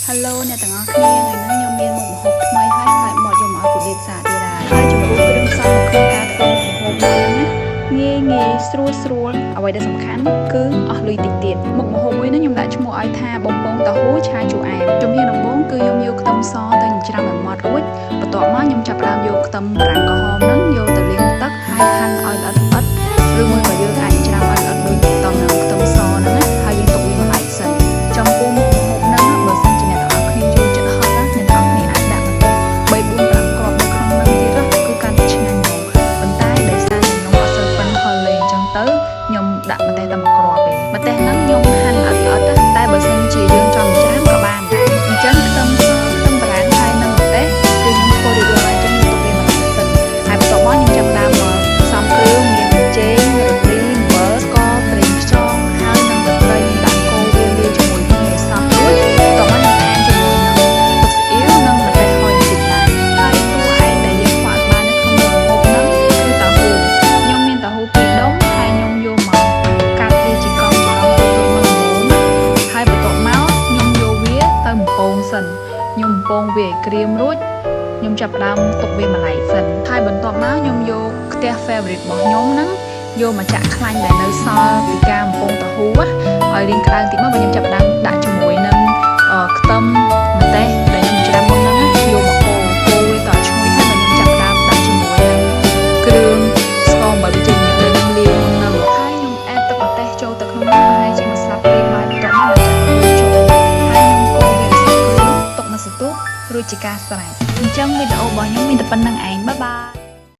Hello អ្នកទាំងអស់គ្នាថ្ងៃនេះខ្ញុំមានមុខម្ហូបថ្មីហើយផ្លែមាត់យកមកឲ្យពូលេបសាទៀតហើយចំពោះគ្រឿងផ្សំនៅក្នុងការធ្វើមុខម្ហូបនេះងាយស្រួលអ្វីដែលសំខាន់គឺអស់លុយតិចទៀតមុខម្ហូបមួយនេះខ្ញុំដាក់ឈ្មោះឲ្យថាបំពងតៅហ៊ូឆាជូអែមជំហានដំបូងគឺខ្ញុំយកខ្ទឹមសទៅចិញ្ច្រាំឲ្យម៉ត់រួចបន្ទាប់មកខ្ញុំចាប់ផ្ដើមយកខ្ទឹមបារាំងក្រហមហ្នឹងយកទៅលាងទឹកហើយហាន់ឲ្យល្អិតឬមួយក៏យើងអាចចិញ្ច្រាំឲ្យល្អិតដូចតនឹងខ្ទឹមសហ្នឹងណាហើយយើងទុកវាមួយឡែកសិនចំពោះមុខម្ហូបហ្នឹងបើសិនជាអ្នកទាំងអស់គ្នាចូលចិត្តហឹរណាអ្នកទាំងអស់គ្នាអាចដាក់បន្ថែម3 4 5គ្រាប់នៅក្នុងហ្នឹងទៀតគឺកាន់តែឆ្ងាញ់ហ្មងប៉ុន្តែដោយសារខ្ញុំអត់សូវប៉ិនហឹរលេងអញ្ចឹងទៅខ្ញុំដាក់ម្ទេសតែមួយគ្រាប់ទេម្ទេសហ្នឹងខ្ញុំហាន់ល្អិតតែបើសិនជាយើងចង់ចិញ្ច្រាំក៏បានដែរអញ្ចឹងខ្ទឹមសខ្ទឹមបារាំងហើយនិងម្ទេសគឺខ្ញុំធ្វើរួចរាល់ហើយអញ្ចឹងទុកវាមួយឡែកសិនហើយបន្ទាប់មកខ្ញុំចាប់ផ្ដើមមកផ្សំគ្រឿងមានប៊ីចេងរំលីអំបិលស្ករប្រេងខ្យងហើយនិងទឹកត្រីដាក់កូរវាលាយជាមួយគ្នាឲ្យសព្វរួចបន្ទាប់មកខ្ញុំថែមជាមួយនឹងទឹកស៊ីអ៊ីវនិងម្ទេសហុយបន្តិចដែរហើយតួឯងដែលយើងខ្វះបាននៅក្នុងមុខម្ហូបហ្នឹងគឺតៅហ៊ូខ្ញុំមានតៅហ៊ូ2ដុំហើយខ្ញុំយកមកកាត់វាជាកង់ច្រឡំតូចៗមួយល្មមហើយបន្ទាប់មកខ្ញុំយកវាទៅបំពងសិនខ្ញុំបំពងវាឲ្យក្រៀមរួចខ្ញុំចាប់ផ្ដើមទុកវាមួយឡែកសិនហើយបន្ទាប់មកខ្ញុំយកខ្ទះ favorite របស់ខ្ញុំហ្នឹងយកមកចាក់ខ្លាញ់ដែលនៅសល់ពីការបំពងតៅហ៊ូឲ្យរៀងក្តៅតិចមកខ្ញុំចាប់ផ្ដើមដាក់ជាមួយនឹងខ្ទឹមម្ទេសដែលខ្ញុំច្រាំមុនហ្នឹងយកមកកូរវាតឈ្ងុយហើយខ្ញុំចាប់ផ្ដើមដាក់ជាមួយនឹងគ្រឿងស្ករអំបិលចេញនេះដែលខ្ញុំលាយមុនហ្នឹងហើយខ្ញុំអែតទឹកម្ទេសចូលទៅក្នុងនោះហើយជាមួយស្លាបព្រាបាយបន្ទាប់មកខ្ញុំចាក់ចូលហើយខ្ញុំកូរវាឲ្យសព្វគ្រឿងទុកនៅសន្ទុះរួចជាការស្រេចអញ្ចឹងវីដេអូរបស់ខ្ញុំមានតែប៉ុណ្្នឹងឯងបាយបាយ